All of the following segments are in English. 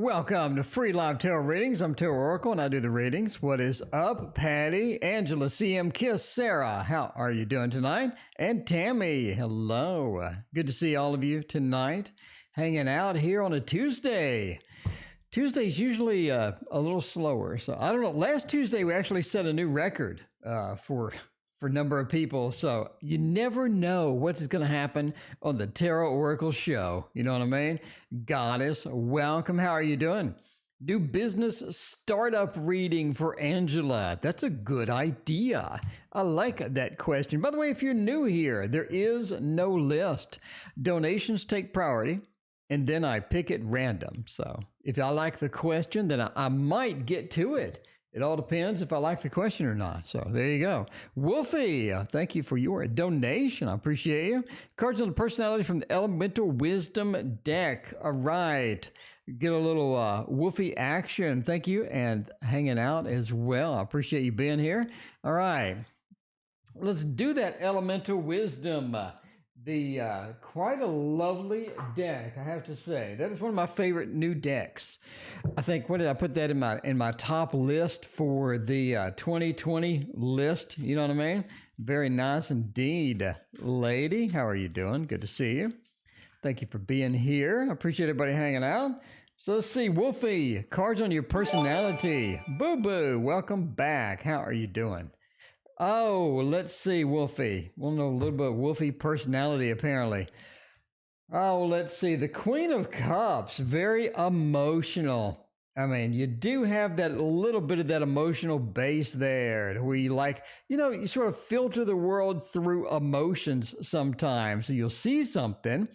Welcome to Free Live Tarot Readings. I'm Tarot Oracle and I do the readings. What is up, Patty, Angela, CM, Kiss, Sarah? How are you doing tonight? And Tammy, hello. Good to see all of you tonight. Hanging out here on a Tuesday. Tuesday's usually a little slower. So I don't know. Last Tuesday, we actually set a new record for number of people. So you never know what's going to happen on the Tarot Oracle show. You know what I mean? Goddess, welcome. How are you doing? New business startup reading for Angela. That's a good idea. I like that question. By the way, if you're new here, there is no list. Donations take priority, and then I pick it random. So if I like the question, then I might get to it. It all depends if I like the question or not. So there you go. Wolfie, thank you for your donation. I appreciate you. Cards on the personality from the Elemental Wisdom deck. All right. Get a little Wolfie action. Thank you. And hanging out as well. I appreciate you being here. All right. Let's do that Elemental Wisdom. Quite a lovely deck, I have to say. That is one of my favorite new decks. I think, what did I put that in my top list for the 2020 list? You know what I mean? Very nice indeed. Lady, how are you doing? Good to see you. Thank you for being here. I appreciate everybody hanging out. So let's see, Wolfie, cards on your personality. Boo Boo, welcome back. How are you doing? Oh, let's see, Wolfie. We'll know a little bit of Wolfie personality, apparently. Oh, let's see. The Queen of Cups, very emotional. I mean, you do have that little bit of that emotional base there where you you sort of filter the world through emotions sometimes. So you'll see something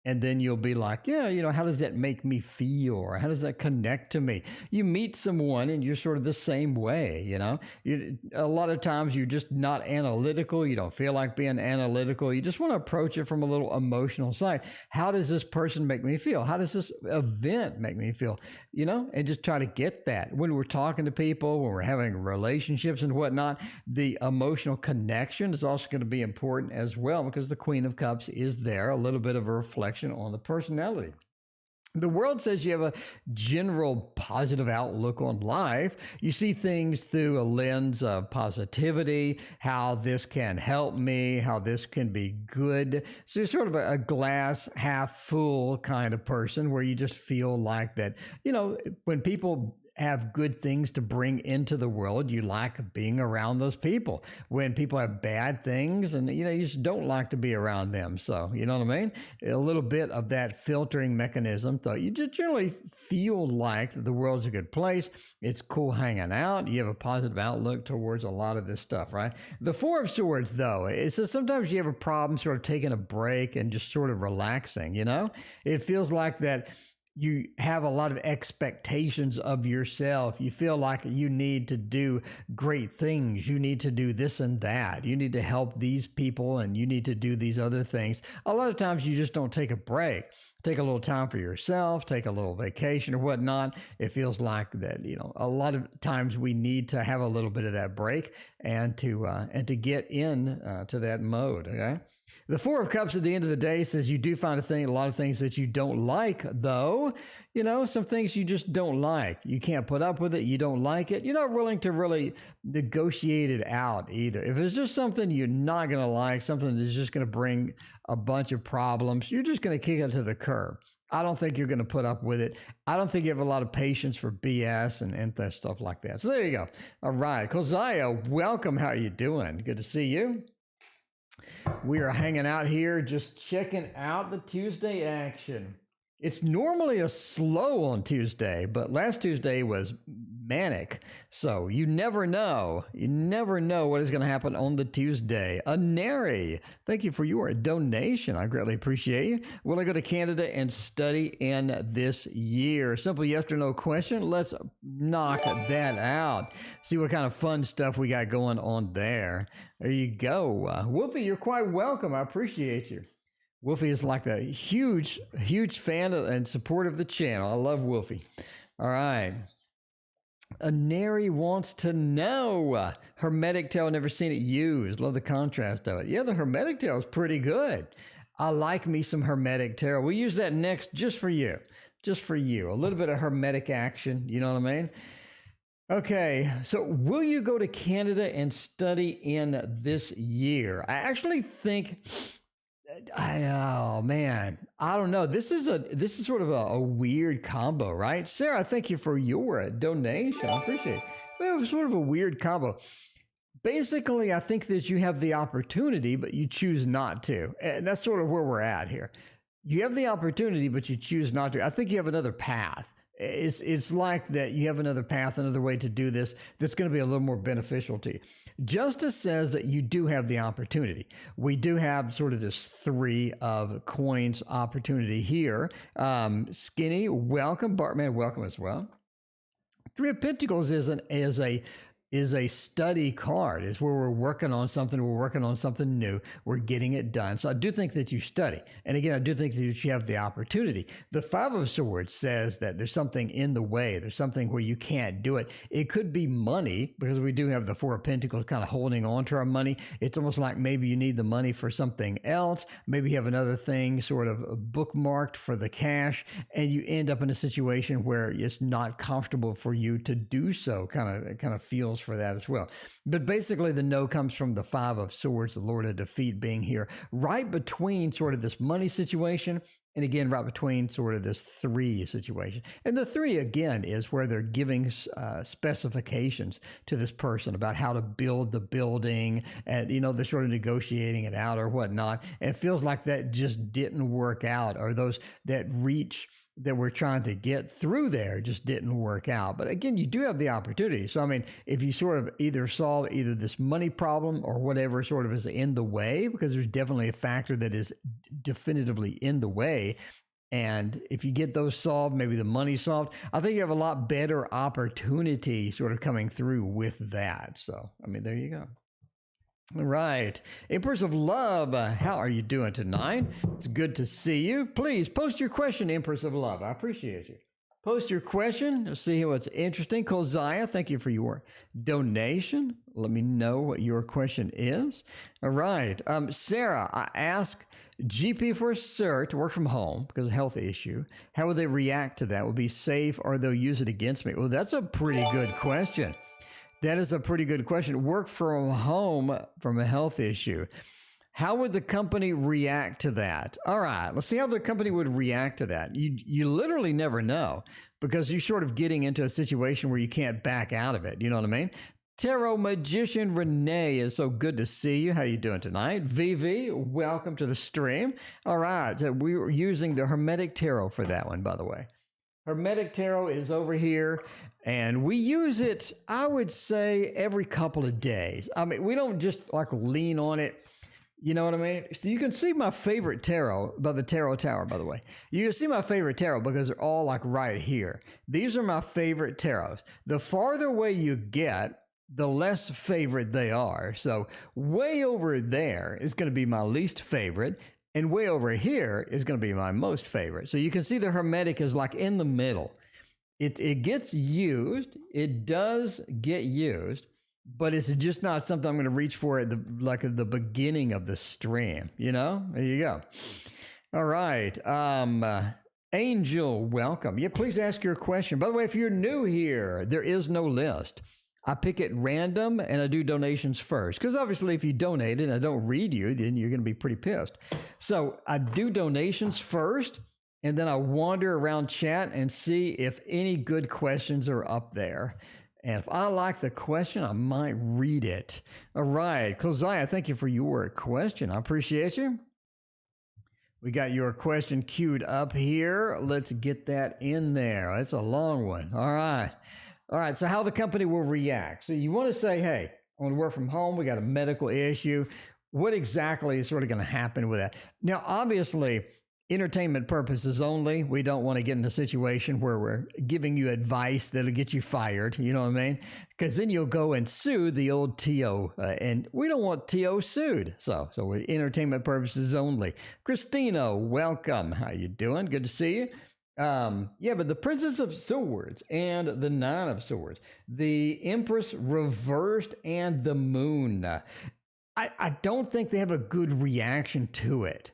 and then you'll be like, yeah, how does that make me feel? Or how does that connect to me? You meet someone and you're sort of the same way, a lot of times you're just not analytical. You don't feel like being analytical. You just want to approach it from a little emotional side. How does this person make me feel? How does this event make me feel? And just try to get that. When we're talking to people, when we're having relationships and whatnot, the emotional connection is also going to be important as well because the Queen of Cups is there, a little bit of a reflection on the personality. The world says you have a general positive outlook on life. You see things through a lens of positivity, how this can help me, how this can be good. So you're sort of a glass half full kind of person where you just feel like that, when people have good things to bring into the world, you like being around those people. When people have bad things and, you just don't like to be around them. So, you know what I mean? A little bit of that filtering mechanism. So you just generally feel like the world's a good place. It's cool hanging out. You have a positive outlook towards a lot of this stuff, right? The Four of Swords, though, it says sometimes you have a problem sort of taking a break and just sort of relaxing, It feels like that you have a lot of expectations of yourself. You feel like you need to do great things. You need to do this and that. You need to help these people and you need to do these other things. A lot of times you just don't take a break. Take a little time for yourself, take a little vacation or whatnot. It feels like that, a lot of times we need to have a little bit of that break and to get in to that mode, okay? The Four of Cups at the end of the day says you do find a lot of things that you don't like, though. Some things you just don't like. You can't put up with it. You don't like it. You're not willing to really negotiate it out either. If it's just something you're not going to like, something that's just going to bring a bunch of problems, you're just going to kick it to the curb. I don't think you're going to put up with it. I don't think you have a lot of patience for BS and stuff like that. So there you go. All right. Kozaya, welcome. How are you doing? Good to see you. We are hanging out here just checking out the Tuesday action. It's normally a slow on Tuesday, but last Tuesday was manic. So you never know. You never know what is going to happen on the Tuesday. Neri, thank you for your donation. I greatly appreciate you. Will I go to Canada and study in this year? Simple yes or no question. Let's knock that out. See what kind of fun stuff we got going on there. There you go. Wolfie, you're quite welcome. I appreciate you. Wolfie is like a huge fan and supporter of the channel. I love Wolfie. All right. Neri wants to know. Hermetic Tarot, never seen it used. Love the contrast of it. Yeah, the Hermetic Tarot is pretty good. I like me some Hermetic Tarot. We'll use that next just for you. just for you. A little bit of hermetic action, you know what I mean? Okay, so will you go to Canada and study in this year? I actually think oh man, I don't know. This is sort of a weird combo, right? Sarah, thank you for your donation. I appreciate it. Well, it's sort of a weird combo. Basically, I think that you have the opportunity, but you choose not to. And that's sort of where we're at here. You have the opportunity, but you choose not to. I think you have another path. It's like that you have another path, another way to do this that's going to be a little more beneficial to you. Justice says that you do have the opportunity. We do have sort of this 3 of coins opportunity here. Skinny, welcome. Bartman, welcome as well. 3 of Pentacles is a study card. It's where we're working on something. We're working on something new. We're getting it done. So I do think that you study. And again, I do think that you have the opportunity. The 5 of Swords says that there's something in the way. There's something where you can't do it. It could be money, because we do have the 4 of Pentacles kind of holding on to our money. It's almost like maybe you need the money for something else. Maybe you have another thing sort of bookmarked for the cash, and you end up in a situation where it's not comfortable for you to do so. It kind of feels for that as well. But basically the no comes from the 5 of Swords, the Lord of Defeat being here, right between sort of this money situation and again, right between sort of this 3 situation. And the 3, again, is where they're giving specifications to this person about how to build the building, and, you know, they're sort of negotiating it out or whatnot. And it feels like that just didn't work out, or those that reach that we're trying to get through there just didn't work out. But again, you do have the opportunity. So, I mean, if you sort of either solve either this money problem or whatever sort of is in the way, because there's definitely a factor that is definitively in the way. And if you get those solved, maybe the money solved, I think you have a lot better opportunity sort of coming through with that. So, I mean, there you go. All right. Empress of Love, how are you doing tonight? It's good to see you. Please post your question, Empress of Love. I appreciate you. Post your question. Let's see what's interesting. Kolziah, thank you for your donation. Let me know what your question is. All right. Sarah, I asked GP for a cert to work from home because of a health issue. How would they react to that? Will it be safe, or they'll use it against me? Well, that's a pretty good question. That is a pretty good question. Work from home from a health issue. How would the company react to that? All right, let's see how the company would react to that. You literally never know, because you're sort of getting into a situation where you can't back out of it. You know what I mean? Tarot Magician Renee, is so good to see you. How you doing tonight? Vivi, welcome to the stream. All right, so we were using the Hermetic Tarot for that one, by the way. Hermetic Tarot is over here, and we use it, I would say, every couple of days. I mean, we don't just like lean on it. You know what I mean? So you can see my favorite tarot by the Tarot Tower, by the way. You can see my favorite tarot because they're all like right here. These are my favorite tarots. The farther away you get, the less favorite they are. So way over there is going to be my least favorite. And way over here is going to be my most favorite. So you can see the Hermetic is like in the middle. It gets used. It does get used, but it's just not something I'm going to reach for at the beginning of the stream. You know, there you go. All right. Angel, welcome. Yeah, please ask your question. By the way, if you're new here, there is no list. I pick it random, and I do donations first. Because obviously, if you donate and I don't read you, then you're going to be pretty pissed. So I do donations first, and then I wander around chat and see if any good questions are up there. And if I like the question, I might read it. All right. Kolziah, thank you for your question. I appreciate you. We got your question queued up here. Let's get that in there. It's a long one. All right. All right, so how the company will react. So you want to say, hey, I want to work from home. We got a medical issue. What exactly is sort of going to happen with that? Now, obviously, entertainment purposes only. We don't want to get in a situation where we're giving you advice that'll get you fired. You know what I mean? Because then you'll go and sue the old TO, and we don't want TO sued. So with entertainment purposes only. Christina, welcome. How you doing? Good to see you. Yeah, but the Princess of Swords and the Nine of Swords, the Empress reversed, and the Moon. I don't think they have a good reaction to it.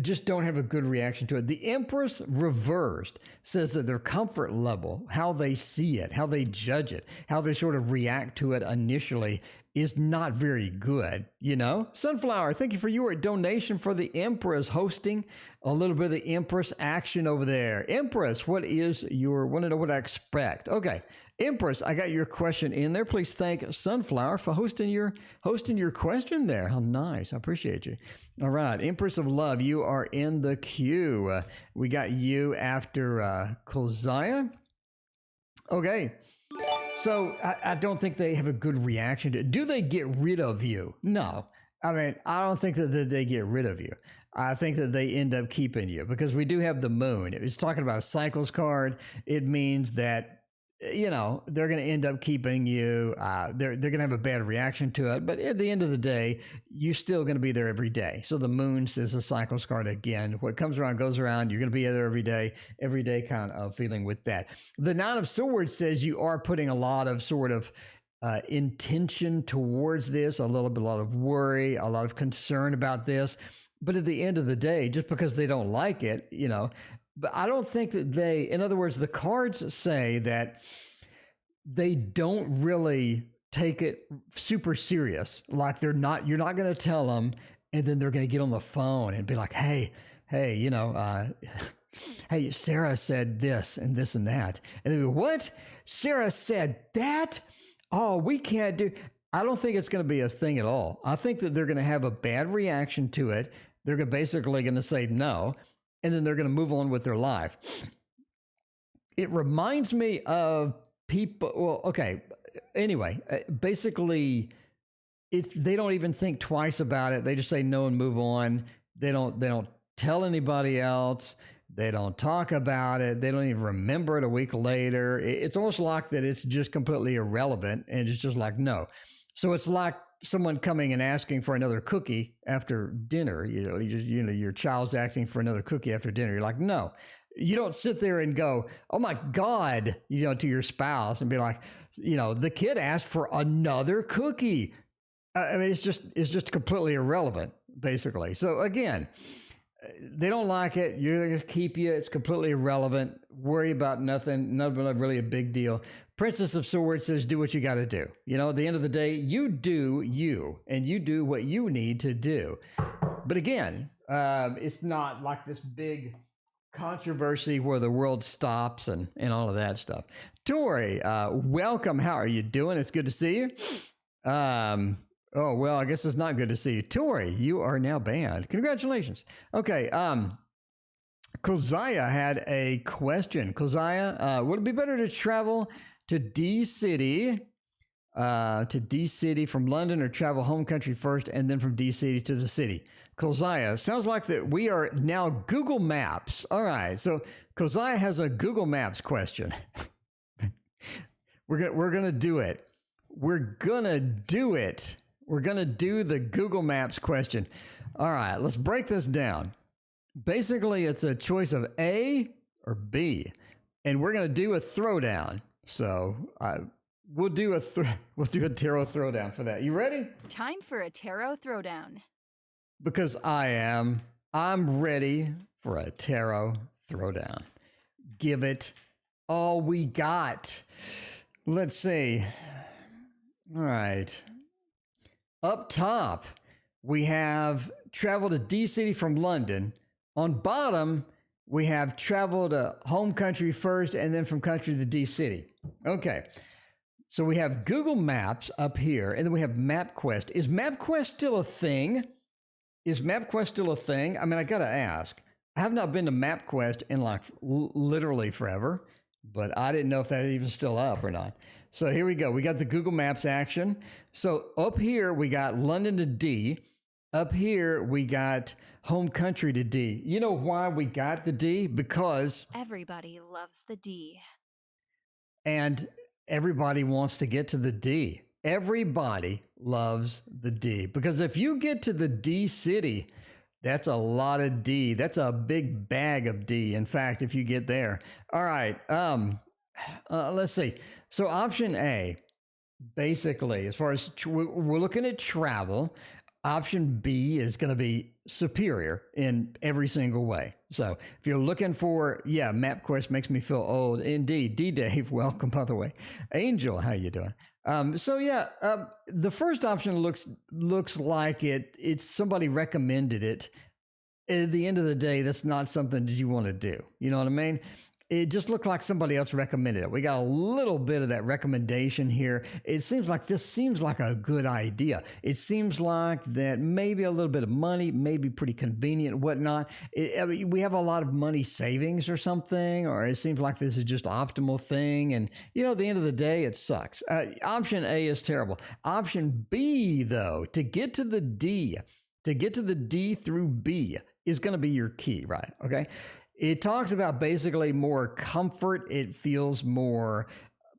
just don't have a good reaction to it. The Empress reversed says that their comfort level, how they see it, how they judge it, how they sort of react to it initially is not very good, you know? Sunflower, thank you for your donation for the Empress, hosting a little bit of the Empress action over there. Empress, want to know what I expect? Okay, Empress, I got your question in there. Please thank Sunflower for hosting your question there. How nice. I appreciate you. All right, Empress of Love, you are in the queue. We got you after Kolziah. Okay. So I don't think they have a good reaction to it. Do they get rid of you? No. I mean, I don't think that they get rid of you. I think that they end up keeping you because we do have the moon. It's talking about a cycles card. It means that, you know, they're going to end up keeping you. They're going to have a bad reaction to it. But at the end of the day, you're still going to be there every day. So the moon says a cycles card again. What comes around goes around. You're going to be there every day kind of feeling with that. The Nine of Swords says you are putting a lot of sort of intention towards this, a lot of worry, a lot of concern about this. But at the end of the day, just because they don't like it, you know, but I don't think that in other words, the cards say that they don't really take it super serious. Like you're not going to tell them and then they're going to get on the phone and be like, hey, you know, hey, Sarah said this and this and that. And they go, what? Sarah said that? Oh, we can't do. I don't think it's going to be a thing at all. I think that they're going to have a bad reaction to it. They're basically going to say no. And then they're going to move on with their life. It reminds me of people. Well, okay. Anyway, basically, they don't even think twice about it. They just say no and move on. They don't tell anybody else. They don't talk about it. They don't even remember it a week later. It's almost like that it's just completely irrelevant. And it's just like, no. So it's like someone coming and asking for another cookie after dinner. Your child's asking for another cookie after dinner. You're like, no. You don't sit there and go, oh my God, to your spouse and be like, the kid asked for another cookie. I mean, it's just completely irrelevant, basically. So again, they don't like it. You're going to keep you. It's completely irrelevant. Worry about nothing. Not really a big deal. Princess of Swords says, do what you got to do. At the end of the day, you do you, and you do what you need to do. But again, it's not like this big controversy where the world stops and all of that stuff. Tori, welcome. How are you doing? It's good to see you. Oh, well, I guess it's not good to see you. Tori, you are now banned. Congratulations. Okay. Kolziah had a question. Kolziah, would it be better to travel to D City from London, or travel home country first and then from D City to the city? Kolziah, sounds like that we are now Google Maps. All right. So Kolziah has a Google Maps question. We're going to do it. We're going to do it. We're going to do the Google Maps question. All right, let's break this down. Basically, it's a choice of A or B, and we're going to do a throwdown. So we'll do a tarot throwdown for that. You ready? Time for a tarot throwdown. Because I'm ready for a tarot throwdown. Give it all we got. Let's see. All right. Up top, we have travel to D City from London. On bottom, we have travel to home country first and then from country to D City. Okay. So we have Google Maps up here, and then we have MapQuest. Is MapQuest still a thing? I mean, I got to ask. I have not been to MapQuest in like literally forever, but I didn't know if that even still up or not. So here we go. We got the Google Maps action. So up here, we got London to D. Up here, we got home country to D. You know why we got the D? Because everybody loves the D. And everybody wants to get to the D. Everybody loves the D. Because if you get to the D city, that's a lot of D. That's a big bag of D. In fact, if you get there. All right. Let's see. So option A, basically, as far as we're looking at travel, Option B is going to be superior in every single way. So if you're looking for, MapQuest makes me feel old. Indeed. D-Dave, welcome, by the way. Angel, how you doing? The first option looks like it's somebody recommended it. At the end of the day, that's not something that you want to do. You know what I mean? It just looked like somebody else recommended it. We got a little bit of that recommendation here. It seems like this seems like a good idea. It seems like that maybe a little bit of money, maybe pretty convenient, whatnot. We have a lot of money savings or something, or it seems like this is just optimal thing. And, at the end of the day, it sucks. Option A is terrible. Option B, though, to get to the D through B is going to be your key, right? Okay. It talks about basically more comfort. It feels more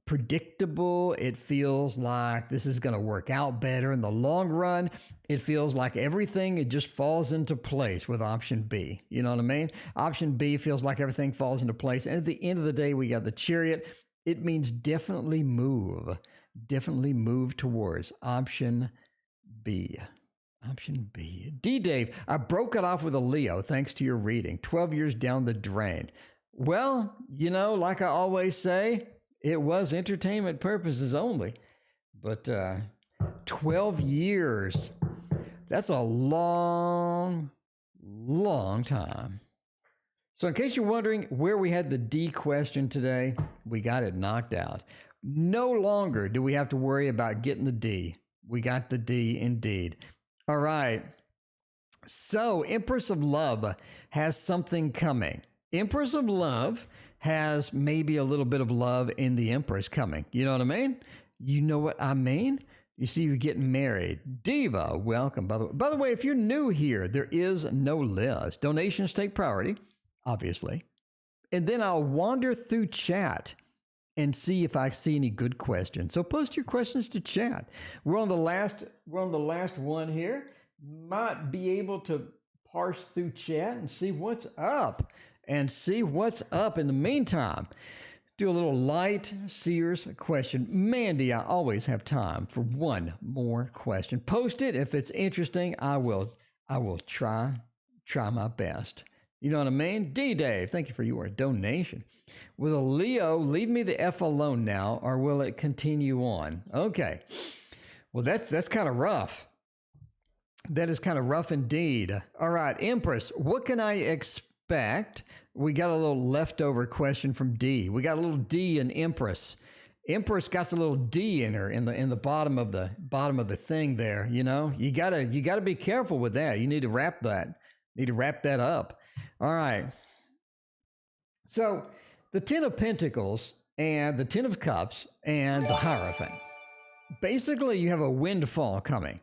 predictable. It feels like this is going to work out better in the long run. It feels like everything, it just falls into place with option B. You know what I mean? Option B feels like everything falls into place. And at the end of the day, we got the Chariot. It means definitely move towards option B. Option B. D-Dave, I broke it off with a Leo thanks to your reading. 12 years down the drain. Well, like I always say, it was entertainment purposes only. But 12 years, that's a long, long time. So in case you're wondering where we had the D question today, we got it knocked out. No longer do we have to worry about getting the D. We got the D indeed. All right. So Empress of Love has something coming. Empress of Love has maybe a little bit of love in the Empress coming. You know what I mean? You know what I mean? You see, you're getting married. Diva, welcome. By the way, if you're new here, there is no list. Donations take priority, obviously. And then I'll wander through chat and see if I see any good questions. So post your questions to chat. We're on the last one here. Might be able to parse through chat and see what's up. In the meantime, do a little light Sears question. Mandy, I always have time for one more question. Post it if it's interesting. I will try my best. You know what I mean? D-Dave, thank you for your donation. With a Leo, leave me the F alone now, or will it continue on? Okay. Well, that's kind of rough. That is kind of rough indeed. All right, Empress, what can I expect? We got a little leftover question from D. We got a little D in Empress. Empress got a little D in her in the bottom of the thing there. You gotta be careful with that. You need to wrap that up. All right. So the Ten of Pentacles and the Ten of Cups and the Hierophant. Basically, you have a windfall coming.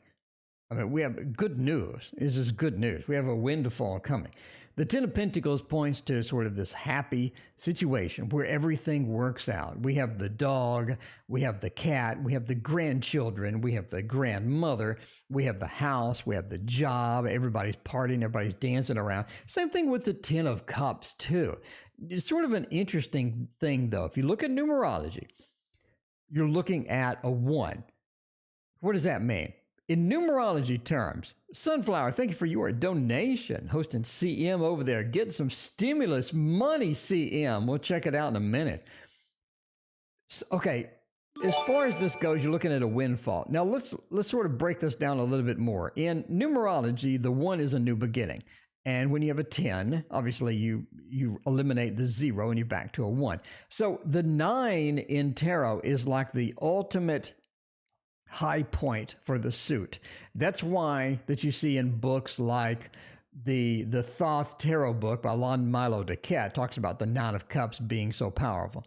I mean, we have good news. This is good news. We have a windfall coming. The Ten of Pentacles points to sort of this happy situation where everything works out. We have the dog, we have the cat, we have the grandchildren, we have the grandmother, we have the house, we have the job, everybody's partying, everybody's dancing around. Same thing with the Ten of Cups too. It's sort of an interesting thing though. If you look at numerology, you're looking at a 1. What does that mean? In numerology terms, Sunflower, thank you for your donation. Hosting CM over there. Getting some stimulus money, CM. We'll check it out in a minute. Okay, as far as this goes, you're looking at a windfall. Now, let's sort of break this down a little bit more. In numerology, the 1 is a new beginning. And when you have a 10, obviously you eliminate the 0 and you're back to a 1. So the 9 in tarot is like the ultimate high point for the suit. That's why that you see in books like the Thoth Tarot book by Lon Milo DeCat talks about the 9 of Cups being so powerful.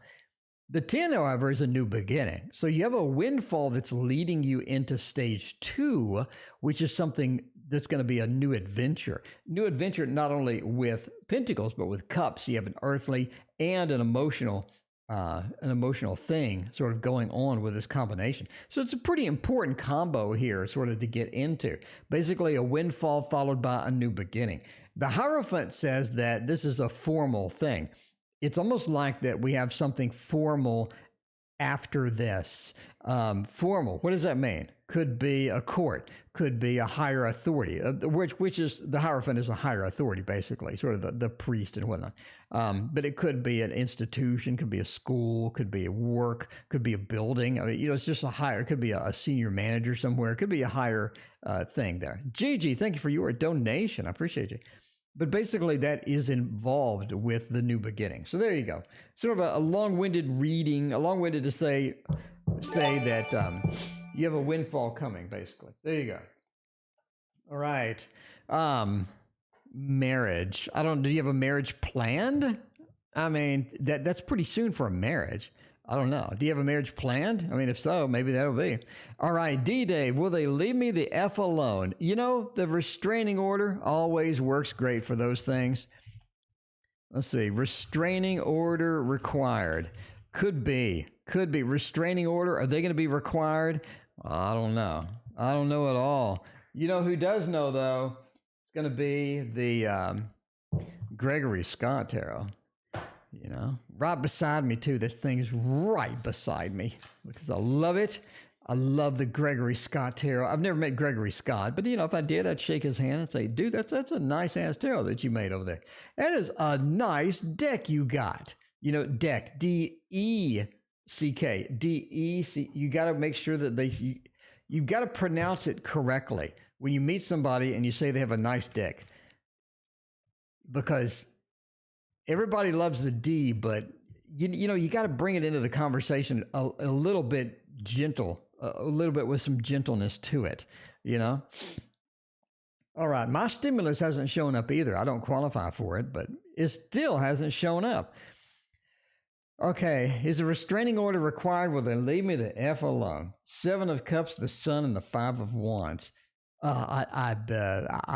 The 10, however, is a new beginning. So you have a windfall that's leading you into stage 2, which is something that's going to be a new adventure. New adventure not only with Pentacles, but with Cups. You have an earthly and an emotional thing sort of going on with this combination. So it's a pretty important combo here sort of to get into. Basically a windfall followed by a new beginning. The Hierophant says that this is a formal thing. It's almost like that we have something formal after this. Formal, what does that mean? Could be a court, could be a higher authority, which is the Hierophant is a higher authority, basically, sort of the priest and whatnot. But it could be an institution, could be a school, could be a work, could be a building. I mean, it's just a higher, it could be a senior manager somewhere, it could be a higher thing there. Gigi, thank you for your donation. I appreciate you. But basically, that is involved with the new beginning. So there you go. Sort of a long-winded reading, a long-winded to say that you have a windfall coming, basically. There you go. All right. Marriage. Do you have a marriage planned? I mean, that's pretty soon for a marriage. I don't know. Do you have a marriage planned? I mean, if so, maybe that'll be. All right, D-Dave, will they leave me the F alone? You know, the restraining order always works great for those things. Let's see. Restraining order required. Could be. Restraining order, are they going to be required? I don't know. I don't know at all. You know who does know, though? It's going to be the Gregory Scott Tarot. You know, right beside me, too. This thing is right beside me because I love it. I love the Gregory Scott tarot. I've never met Gregory Scott, but, you know, if I did, I'd shake his hand and say, dude, that's a nice-ass tarot that you made over there. That is a nice deck you got. You know, deck, D-E-C-K, D-E-C. You got to make sure that you got to pronounce it correctly when you meet somebody and you say they have a nice deck. Because everybody loves the D, but you know, you got to bring it into the conversation a little bit gentle, a little bit with some gentleness to it, you know? All right. My stimulus hasn't shown up either. I don't qualify for it, but it still hasn't shown up. Okay. Is a restraining order required? Will they leave me the F alone? 7 of Cups, the Sun, and the 5 of Wands. I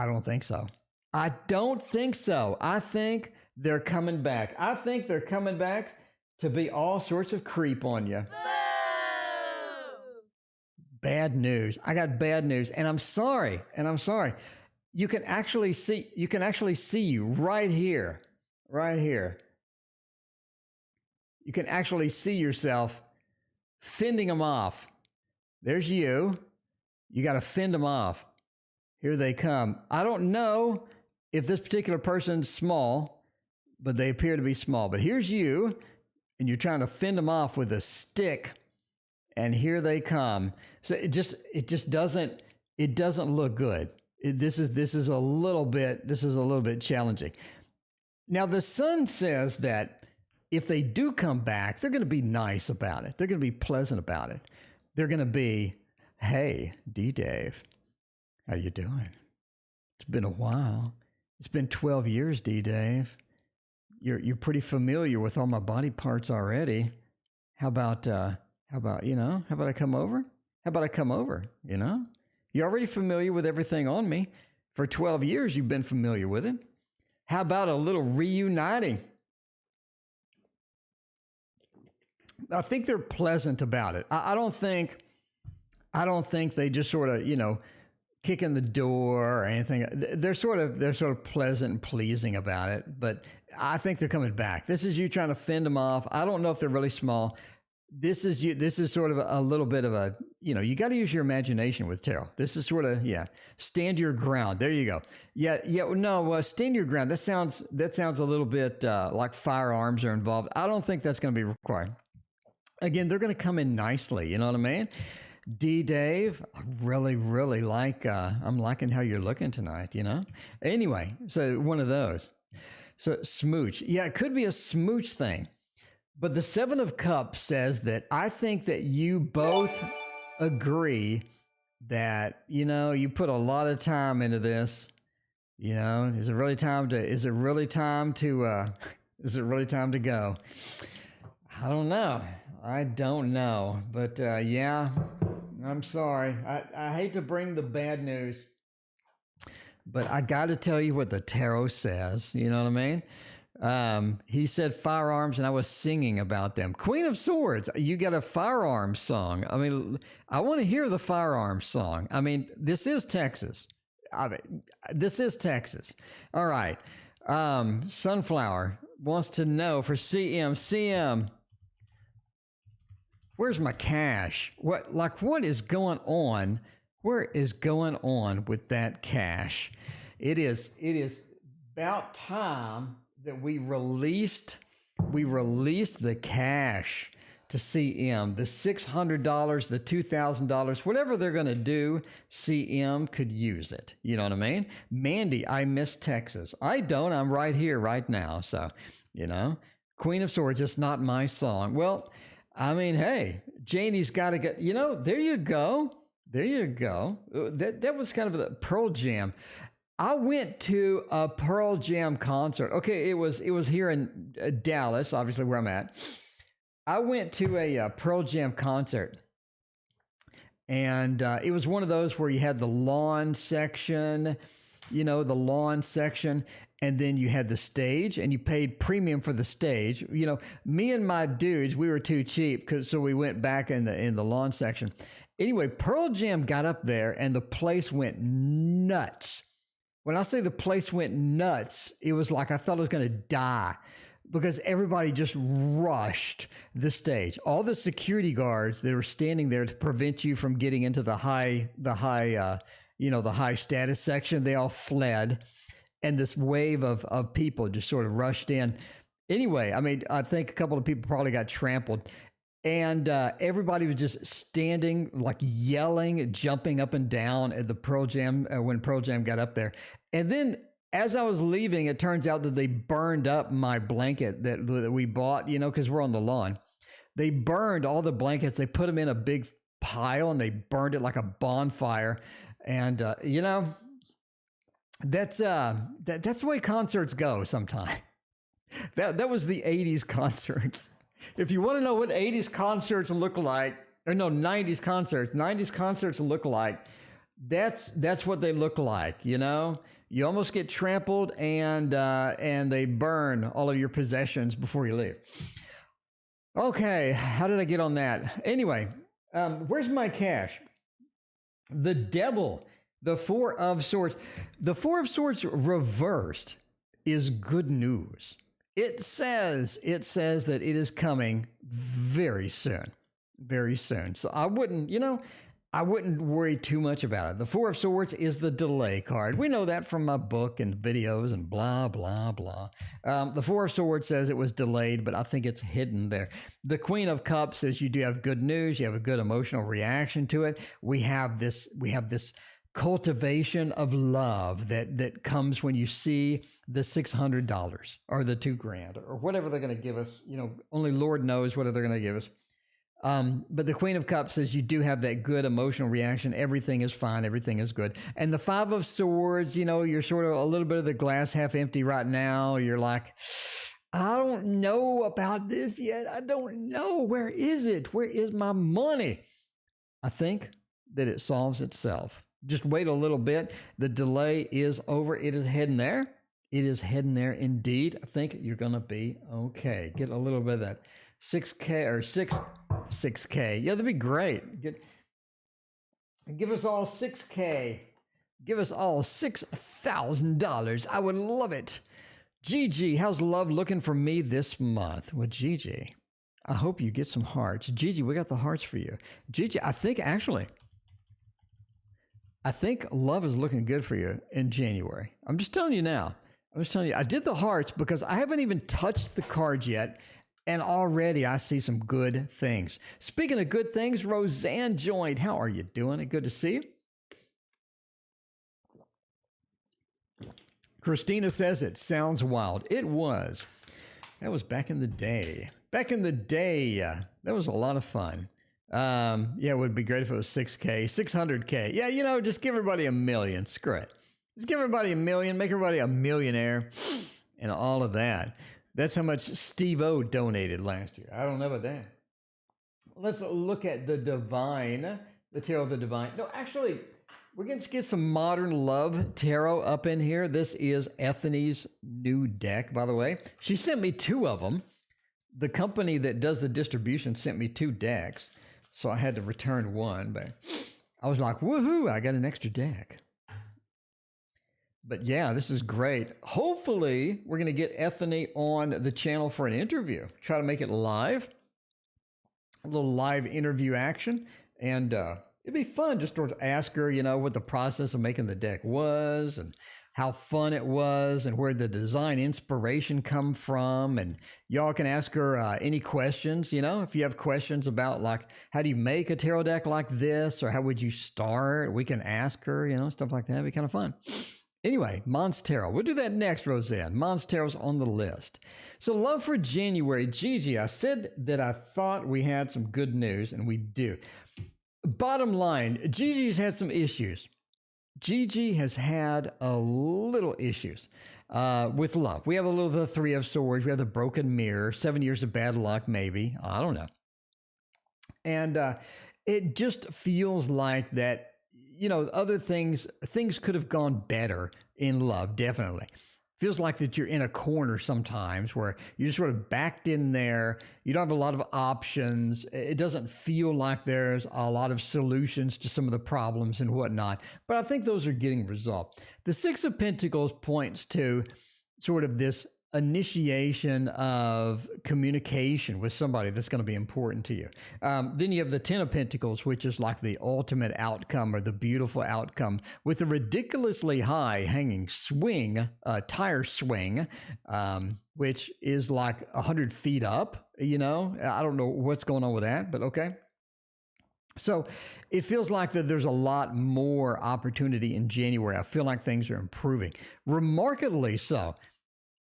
don't think so. I don't think so. I think they're coming back. I think they're coming back to be all sorts of creep on you. Bad news. I got bad news, and I'm sorry. You can actually see you right here. You can actually see yourself fending them off. There's you. You got to fend them off. Here they come. I don't know if this particular person's small, but they appear to be small. But here's you, and you're trying to fend them off with a stick, and here they come. So it just doesn't look good. This is a little bit challenging. Now the Sun says that if they do come back, they're going to be nice about it. They're going to be pleasant about it. They're going to be, hey, D-Dave, how you doing? It's been a while. It's been 12 years, D-Dave. You're pretty familiar with all my body parts already. How about I come over? You know? You're already familiar with everything on me. For 12 years, you've been familiar with it. How about a little reuniting? I think they're pleasant about it. I don't think they just sort of, you know, kick in the door or anything. They're sort of pleasant and pleasing about it, but I think they're coming back. This is you trying to fend them off. I don't know if they're really small. This is sort of a little bit of a, you know, you got to use your imagination with tarot. This is sort of, stand your ground. There you go. Stand your ground. That sounds a little bit like firearms are involved. I don't think that's going to be required. Again, they're going to come in nicely. You know what I mean? D-Dave, I really, really like, I'm liking how you're looking tonight, you know? Anyway, so one of those. So smooch. Yeah, it could be a smooch thing. But the 7 of Cups says that I think that you both agree that, you know, you put a lot of time into this. You know, is it really time to go? I don't know. But yeah, I'm sorry. I hate to bring the bad news, but I got to tell you what the tarot says. You know what I mean? He said firearms, and I was singing about them. Queen of Swords, you got a firearms song. I mean, I want to hear the firearms song. I mean, this is Texas. All right. Sunflower wants to know for CM. Where's my cash? What is going on? Where is going on with that cash? It is about time that we released the cash to CM. The $600, the $2,000, whatever they're going to do, CM could use it. You know what I mean? Mandy, I miss Texas. I don't. I'm right here right now. So, Queen of Swords, it's not my song. Well, I mean, hey, Janie's got to get, there you go. There you go. That was kind of the Pearl Jam. I went to a Pearl Jam concert. Okay, it was here in Dallas, obviously where I'm at. I went to a Pearl Jam concert, and it was one of those where you had the lawn section, and then you had the stage, and you paid premium for the stage. Me and my dudes, we were too cheap, so we went back in the lawn section. Anyway, Pearl Jam got up there, and the place went nuts. When I say the place went nuts, it was like I thought I was going to die because everybody just rushed the stage. All the security guards that were standing there to prevent you from getting into the high status section, they all fled. And this wave of people just sort of rushed in. Anyway, I mean, I think a couple of people probably got trampled. And everybody was just standing, like yelling, jumping up and down at the Pearl Jam when Pearl Jam got up there. And then as I was leaving, it turns out that they burned up my blanket that we bought, because we're on the lawn. They burned all the blankets. They put them in a big pile and they burned it like a bonfire. And, that's the way concerts go sometimes. That was the 80s concerts. If you want to know what 80s concerts look like, or no, 90s concerts look like, that's what they look like, You almost get trampled and they burn all of your possessions before you leave. Okay, how did I get on that? Anyway, where's my cash? The devil, the Four of Swords. The Four of Swords reversed is good news. It says that it is coming very soon, very soon. So I wouldn't worry too much about it. The Four of Swords is the delay card. We know that from my book and videos and blah, blah, blah. The Four of Swords says it was delayed, but I think it's hidden there. The Queen of Cups says you do have good news. You have a good emotional reaction to it. We have this cultivation of love that comes when you see the $600 or the $2,000 or whatever they're going to give us. Only Lord knows what they're going to give us. But the Queen of Cups says you do have that good emotional reaction. Everything is fine. Everything is good. And the Five of Swords, you're sort of a little bit of the glass half empty right now. You're like, I don't know about this yet. I don't know. Where is it? Where is my money? I think that it solves itself. Just wait a little bit. The delay is over. It is heading there. It is heading there indeed. I think you're going to be okay. Get a little bit of that 6K or 6K. Yeah, that'd be great. Give us all 6K. Give us all $6,000. I would love it. Gigi, how's love looking for me this month? Well, Gigi, I hope you get some hearts. Gigi, we got the hearts for you. Gigi, I think love is looking good for you in January. I'm just telling you now. I did the hearts because I haven't even touched the cards yet. And already I see some good things. Speaking of good things, Roseanne joined. How are you doing? Good to see you. Christina says it sounds wild. It was. That was back in the day. That was a lot of fun. Yeah, it would be great if it was 6K, 600K. Yeah, just give everybody $1 million. Screw it. Just give everybody $1 million, make everybody a millionaire and all of that. That's how much Steve-O donated last year. I don't know about that. Let's look at the Divine, the Tarot of the Divine. No, actually, we're going to get some Modern Love Tarot up in here. This is Ethany's new deck, by the way. She sent me 2 of them. The company that does the distribution sent me 2 decks. So I had to return one, but I was like, woohoo, I got an extra deck. But yeah, this is great. Hopefully, we're going to get Ethany on the channel for an interview. Try to make it live. a little live interview action. And it'd be fun just to ask her, you know, what the process of making the deck was and how fun it was and where the design inspiration come from. And y'all can ask her any questions, you know, if you have questions about like, how do you make a tarot deck like this? Or how would you start? We can ask her, you know, stuff like that. It'd be kind of fun. Anyway, Mons Tarot. We'll do that next, Roseanne. Mons Tarot's on the list. So love for January. Gigi, I said that I thought we had some good news, and we do. Bottom line, Gigi's had some issues. Gigi has had a little issues with love. We have a little of the Three of Swords. We have the broken mirror, 7 years of bad luck, maybe. I don't know. And it just feels like that, you know, other things could have gone better in love, definitely. Feels like that you're in a corner sometimes where you're just sort of backed in there. You don't have a lot of options. It doesn't feel like there's a lot of solutions to some of the problems and whatnot. But I think those are getting resolved. The Six of Pentacles points to sort of this initiation of communication with somebody that's going to be important to you. Then you have the Ten of Pentacles, which is like the ultimate outcome or the beautiful outcome with a ridiculously high hanging swing, tire swing, which is like 100 feet up, you know. I don't know what's going on with that, but okay. So it feels like that there's a lot more opportunity in January. I feel like things are improving. Remarkably so.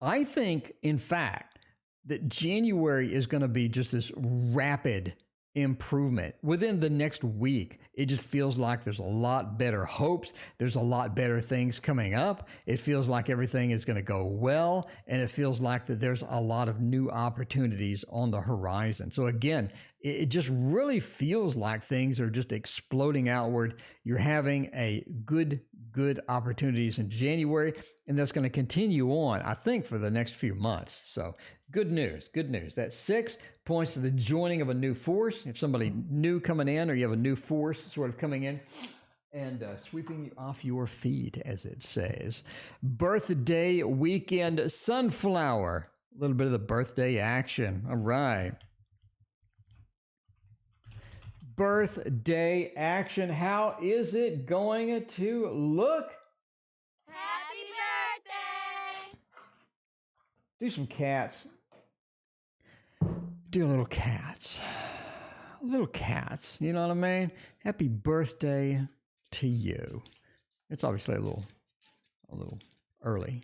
I think, in fact, that January is going to be just this rapid improvement. Within the next week, it just feels like there's a lot better hopes. There's a lot better things coming up. It feels like everything is going to go well, and it feels like that there's a lot of new opportunities on the horizon. So again, it just really feels like things are just exploding outward. You're having a good opportunities in January, and that's going to continue on, I think, for the next few months. So good news. That 6 points to the joining of a new force. If somebody new coming in, or you have a new force sort of coming in and sweeping you off your feet, as it says. Birthday weekend sunflower. A little bit of the birthday action. All right. Birthday action. How is it going to look? Happy birthday! Do some cats. Do little cats. Little cats. You know what I mean? Happy birthday to you. It's obviously a little early.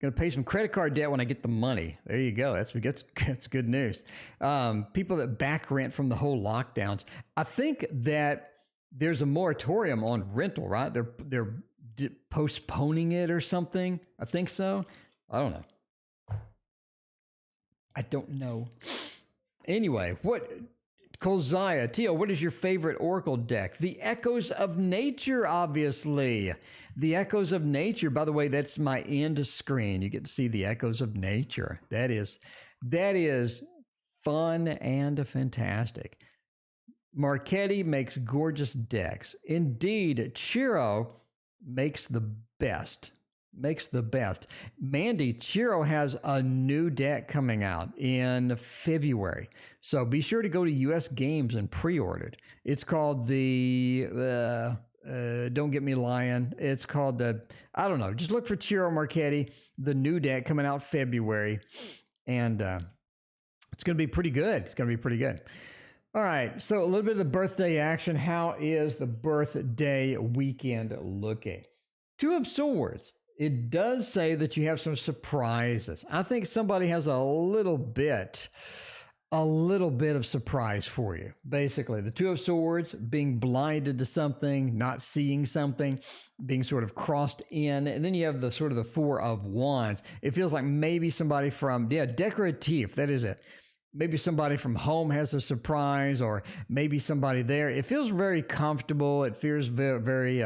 Going to pay some credit card debt when I get the money. There you go. That's good news. People that back rent from the whole lockdowns. I think that there's a moratorium on rental, right? They're postponing it or something. I think so. I don't know. Anyway, Kolzaya, Teal, what is your favorite Oracle deck? The Echoes of Nature, obviously. The Echoes of Nature. By the way, that's my end screen. You get to see the Echoes of Nature. That is fun and fantastic. Marchetti makes gorgeous decks. Indeed, Chiro makes the best. Mandy, Chiro has a new deck coming out in February. So be sure to go to US Games and pre-order it. It's called the, don't get me lying. It's called I don't know. Just look for Chiro Marchetti, the new deck coming out February. And it's going to be pretty good. All right. So a little bit of the birthday action. How is the birthday weekend looking? Two of Swords. It does say that you have some surprises. I think somebody has a little bit of surprise for you. Basically, the Two of Swords, being blinded to something, not seeing something, being sort of crossed in. And then you have the sort of the Four of Wands. It feels like maybe somebody from, decorative, that is it. Maybe somebody from home has a surprise, or maybe somebody there. It feels very comfortable. It feels very, very,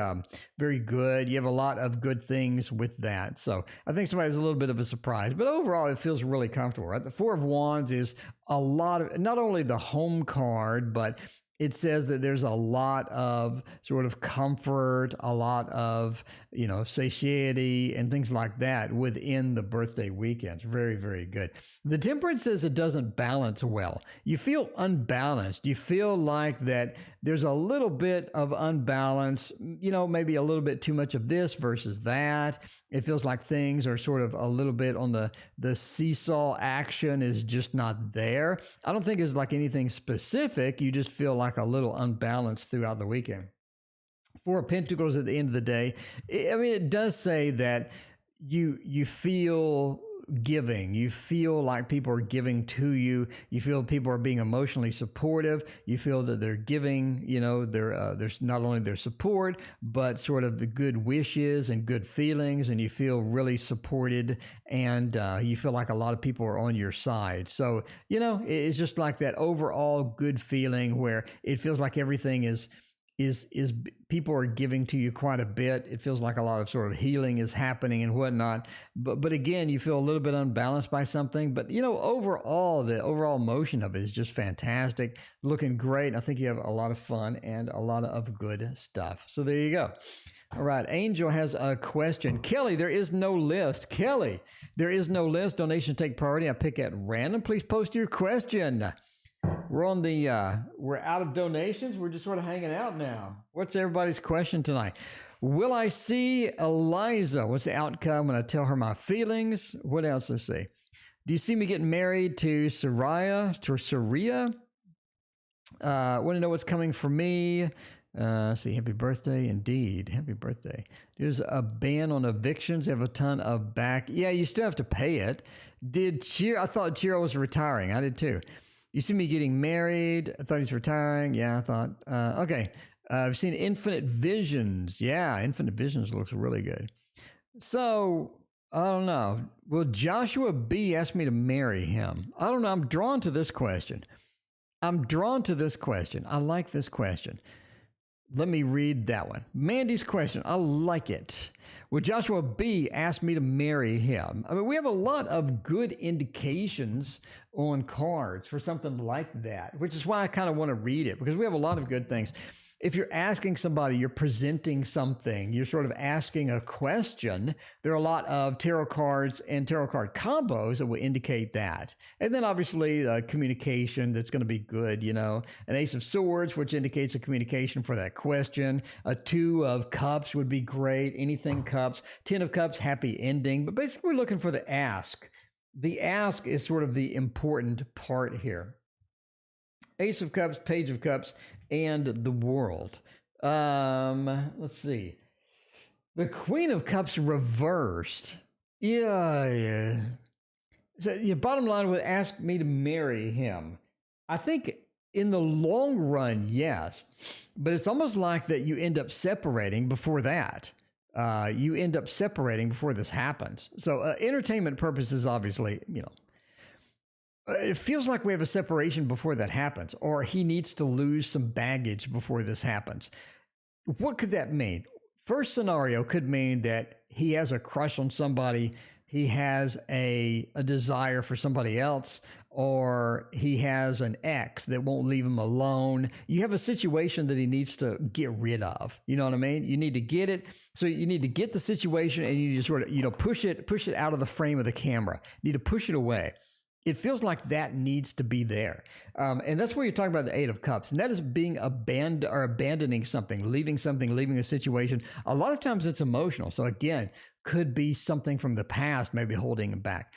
very good. You have a lot of good things with that. So I think somebody has a little bit of a surprise, but overall it feels really comfortable, right? The Four of Wands is a lot of, not only the home card, but it says that there's a lot of sort of comfort, a lot of, satiety and things like that within the birthday weekends. Very, very good. The temperance says it doesn't balance well. You feel unbalanced. You feel like that there's a little bit of unbalance, maybe a little bit too much of this versus that. It feels like things are sort of a little bit on the seesaw action is just not there. I don't think it's like anything specific. You just feel like a little unbalanced throughout the weekend. Four of Pentacles at the end of the day. I mean, it does say that you feel giving. You feel like people are giving to you. You feel people are being emotionally supportive. You feel that they're giving, there's not only their support, but sort of the good wishes and good feelings, and you feel really supported, and you feel like a lot of people are on your side. So, it's just like that overall good feeling where it feels like everything is people are giving to you quite a bit. It feels like a lot of sort of healing is happening and whatnot. But again, you feel a little bit unbalanced by something. But, overall, the overall motion of it is just fantastic. Looking great. I think you have a lot of fun and a lot of good stuff. So there you go. All right. Angel has a question. Kelly, there is no list. Kelly, there is no list. Donations take priority. I pick at random. Please post your question. We're on we're out of donations. We're just sort of hanging out now. What's everybody's question tonight? Will I see Eliza? What's the outcome when I tell her my feelings? What else? Let's see. Do you see me getting married to Saria? Want to know what's coming for me? See, happy birthday. Indeed. Happy birthday. There's a ban on evictions. They have a ton of back. Yeah, you still have to pay it. I thought Chiro was retiring. I did too. You see me getting married. I thought he's retiring. Yeah, I thought, okay. I've seen Infinite Visions. Yeah, Infinite Visions looks really good. So, I don't know. Will Joshua B ask me to marry him? I don't know. I'm drawn to this question. I like this question. Let me read that one. Mandy's question. I like it. Would Joshua B ask me to marry him? I mean, we have a lot of good indications on cards for something like that, which is why I kind of want to read it, because we have a lot of good things. If you're asking somebody, you're presenting something, you're sort of asking a question, there are a lot of tarot cards and tarot card combos that will indicate that. And then obviously communication that's going to be good, an Ace of Swords, which indicates a communication for that question. A Two of Cups would be great. Anything cups. 10 of Cups, happy ending. But basically we're looking for the ask. The ask is sort of the important part here. Ace of Cups, Page of Cups, and the World. Let's see. The Queen of Cups reversed. Yeah. So your bottom line would ask me to marry him. I think in the long run, yes. But it's almost like that you end up separating before that. You end up separating before this happens. So entertainment purposes, obviously, it feels like we have a separation before that happens, or he needs to lose some baggage before this happens. What could that mean? First scenario could mean that he has a crush on somebody, he has a desire for somebody else, or he has an ex that won't leave him alone. You have a situation that he needs to get rid of. You know what I mean? You need to get it. So you need to get the situation, and you just sort of, push it out of the frame of the camera. You need to push it away. It feels like that needs to be there. And that's where you're talking about the Eight of Cups. And that is being abandoning something, leaving a situation. A lot of times it's emotional. So again, could be something from the past, maybe holding him back.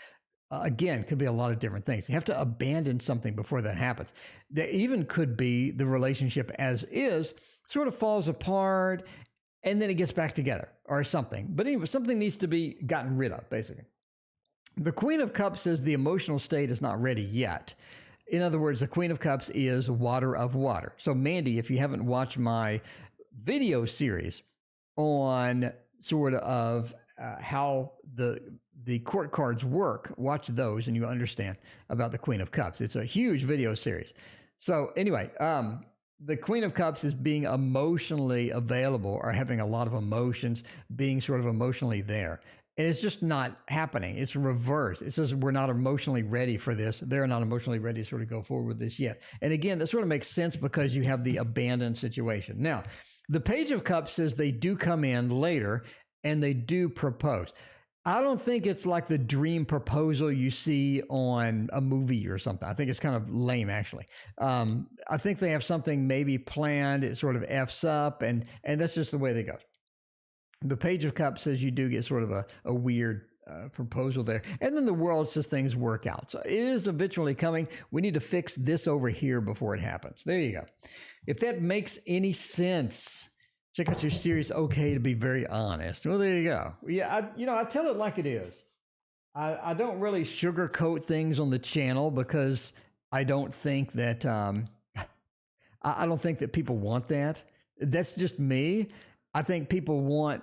Again, could be a lot of different things. You have to abandon something before that happens. There even could be the relationship as is, sort of falls apart, and then it gets back together or something. But anyway, something needs to be gotten rid of, basically. The Queen of Cups says the emotional state is not ready yet. In other words, the Queen of Cups is water of water. So Mandy, if you haven't watched my video series on sort of how the court cards work, watch those and you understand about the Queen of Cups. It's a huge video series. So anyway, the Queen of Cups is being emotionally available or having a lot of emotions, being sort of emotionally there. And it's just not happening. It's reversed. It says we're not emotionally ready for this. They're not emotionally ready to sort of go forward with this yet. And again, that sort of makes sense because you have the abandoned situation. Now, the Page of Cups says they do come in later and they do propose. I don't think it's like the dream proposal you see on a movie or something. I think it's kind of lame, actually. I think they have something maybe planned. It sort of F's up, and that's just the way they go. The Page of Cups says you do get sort of a weird proposal there. And then the World says things work out. So it is eventually coming. We need to fix this over here before it happens. There you go. If that makes any sense, check out your series, Okay to Be Very Honest. Well, there you go. Yeah, I tell it like it is. I don't really sugarcoat things on the channel because I don't think that I don't think that people want that. That's just me. I think people want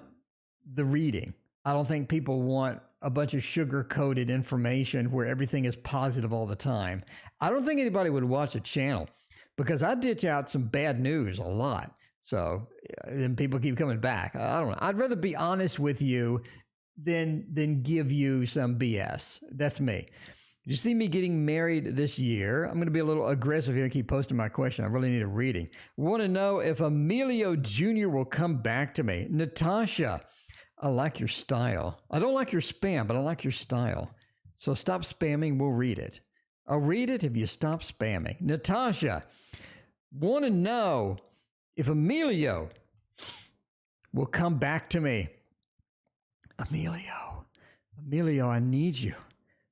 the reading. I don't think people want a bunch of sugar-coated information where everything is positive all the time. I don't think anybody would watch a channel because I ditch out some bad news a lot. So then people keep coming back. I don't know. I'd rather be honest with you than give you some BS. That's me. You see me getting married this year. I'm going to be a little aggressive here and keep posting my question. I really need a reading. Want to know if Emilio Jr. will come back to me. Natasha, I like your style. I don't like your spam, but I like your style. So stop spamming. We'll read it. I'll read it if you stop spamming. Natasha, want to know if Emilio will come back to me. Emilio, I need you.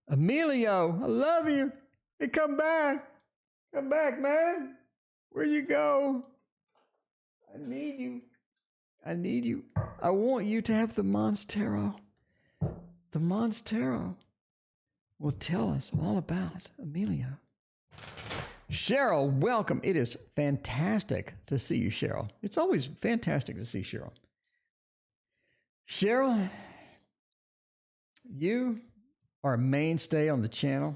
Emilio, I love you. Hey, come back. Come back, man. Where you go? I need you. I want you to have the Monstero. The Monstero will tell us all about Emilio. Cheryl, welcome. It is fantastic to see you, Cheryl. It's always fantastic to see Cheryl. Cheryl, you are a mainstay on the channel,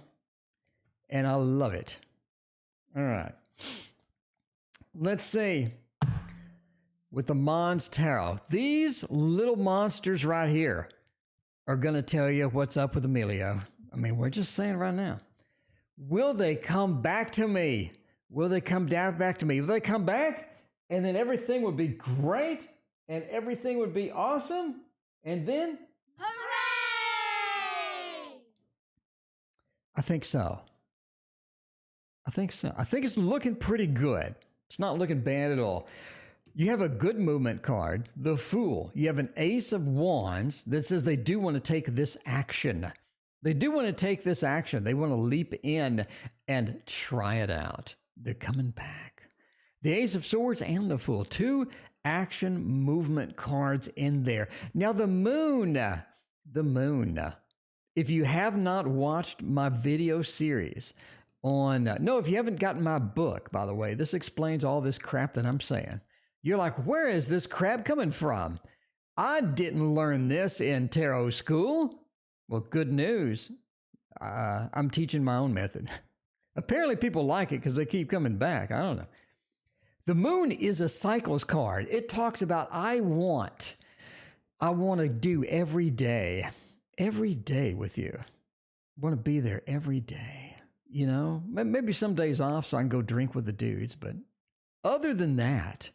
and I love it. All right. Let's see. With the Mons Tarot, these little monsters right here are going to tell you what's up with Emilio. I mean, we're just saying right now. Will they come back to me? Will they come back to me? Will they come back? And then everything would be great, and everything would be awesome, and then... Hooray! I think so. I think it's looking pretty good. It's not looking bad at all. You have a good movement card, the Fool. You have an Ace of Wands that says they do want to take this action. They do want to take this action. They want to leap in and try it out. They're coming back. The Ace of Swords and the Fool. Two action movement cards in there. Now the Moon. If you have not watched my video series on... No, if you haven't gotten my book, by the way, this explains all this crap that I'm saying. You're like, where is this crap coming from? I didn't learn this in tarot school. Well, good news. I'm teaching my own method. Apparently people like it because they keep coming back. I don't know. The Moon is a cycles card. It talks about I want to do every day with you. I want to be there every day. You know, maybe some days off so I can go drink with the dudes. But other than that,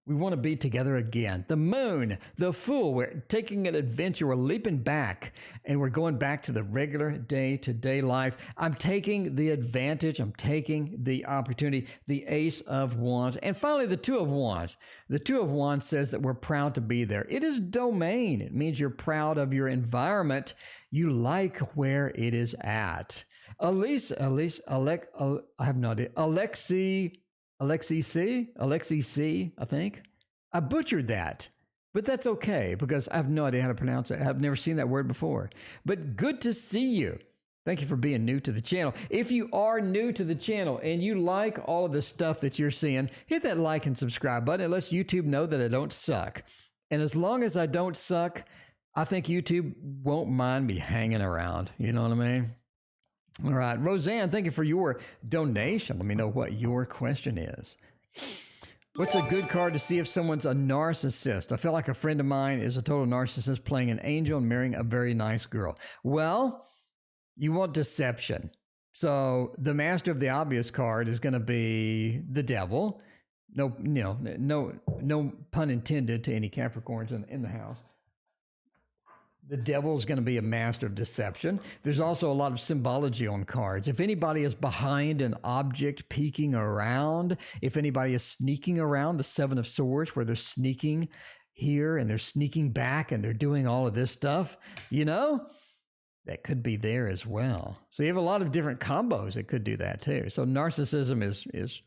we want to be together again. The Moon, the Fool, we're taking an adventure. We're leaping back and we're going back to the regular day-to-day life. I'm taking the advantage. I'm taking the opportunity. The Ace of Wands. And finally, the Two of Wands. The Two of Wands says that we're proud to be there. It is domain. It means you're proud of your environment. You like where it is at. I have no idea. Alexi C, I think. I butchered that, but that's okay because I have no idea how to pronounce it. I've never seen that word before. But good to see you. Thank you for being new to the channel. If you are new to the channel and you like all of the stuff that you're seeing, hit that like and subscribe button. It lets YouTube know that I don't suck. And as long as I don't suck, I think YouTube won't mind me hanging around. You know what I mean? All right, Roseanne, thank you for your donation. Let me know what your question is. What's a good card to see if someone's a narcissist? I feel like a friend of mine is a total narcissist playing an angel and marrying a very nice girl. Well, you want deception. So the master of the obvious card is going to be the devil. No, no pun intended to any Capricorns in the house. The devil is going to be a master of deception. There's also a lot of symbology on cards. If anybody is behind an object peeking around, if anybody is sneaking around, the Seven of Swords, where they're sneaking here and they're sneaking back and they're doing all of this stuff, that could be there as well. So you have a lot of different combos that could do that too. So narcissism is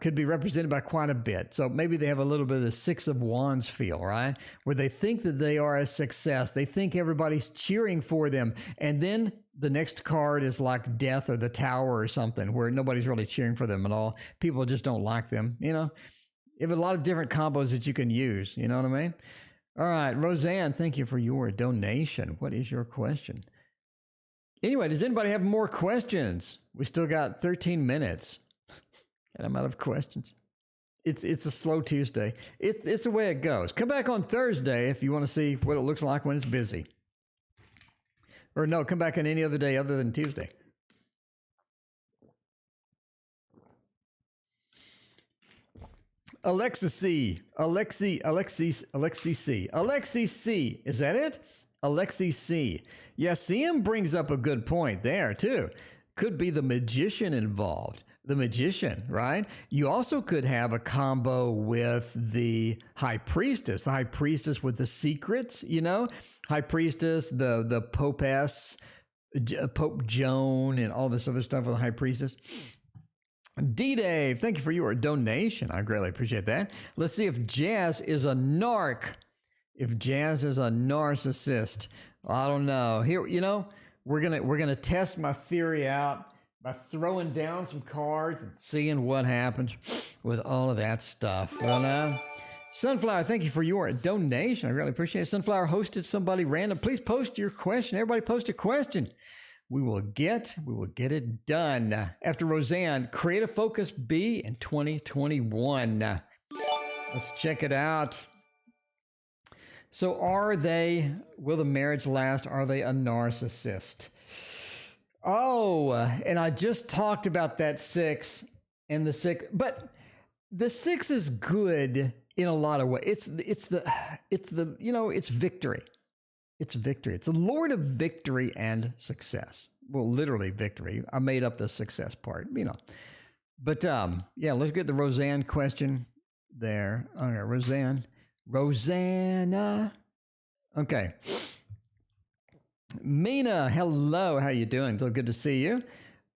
could be represented by quite a bit. So maybe they have a little bit of the Six of Wands feel, right? Where they think that they are a success. They think everybody's cheering for them. And then the next card is like Death or the Tower or something, where nobody's really cheering for them at all. People just don't like them, You have a lot of different combos that you can use. You know what I mean? All right, Roseanne, thank you for your donation. What is your question? Anyway, does anybody have more questions? We still got 13 minutes. And I'm out of questions. It's a slow Tuesday. It's the way it goes. Come back on Thursday if you want to see what it looks like when it's busy. Or no, come back on any other day other than Tuesday. Alexa C. Alexi C. Is that it? Alexi C. Yeah, CM brings up a good point there too. Could be the magician involved. The magician, right? You also could have a combo with the high priestess with the secrets, high priestess, the popess, Pope Joan, and all this other stuff with the high priestess. D-Dave, thank you for your donation. I greatly appreciate that. Let's see if Jazz is a narc. If Jazz is a narcissist, I don't know. Here, we're gonna test my theory out by throwing down some cards and seeing what happens with all of that stuff. Well, Sunflower, thank you for your donation. I really appreciate it. Sunflower hosted somebody random. Please post your question. Everybody post a question. We will get it done. After Roseanne, Creative Focus B in 2021. Let's check it out. So will the marriage last? Are they a narcissist? Oh, and I just talked about that 6 and the 6, but the 6 is good in a lot of ways. It's victory. It's victory. It's the Lord of victory and success. Well, literally victory. I made up the success part, But let's get the Roseanne question there. Okay, Rosanna. Okay. Mina, hello. How you doing? So good to see you.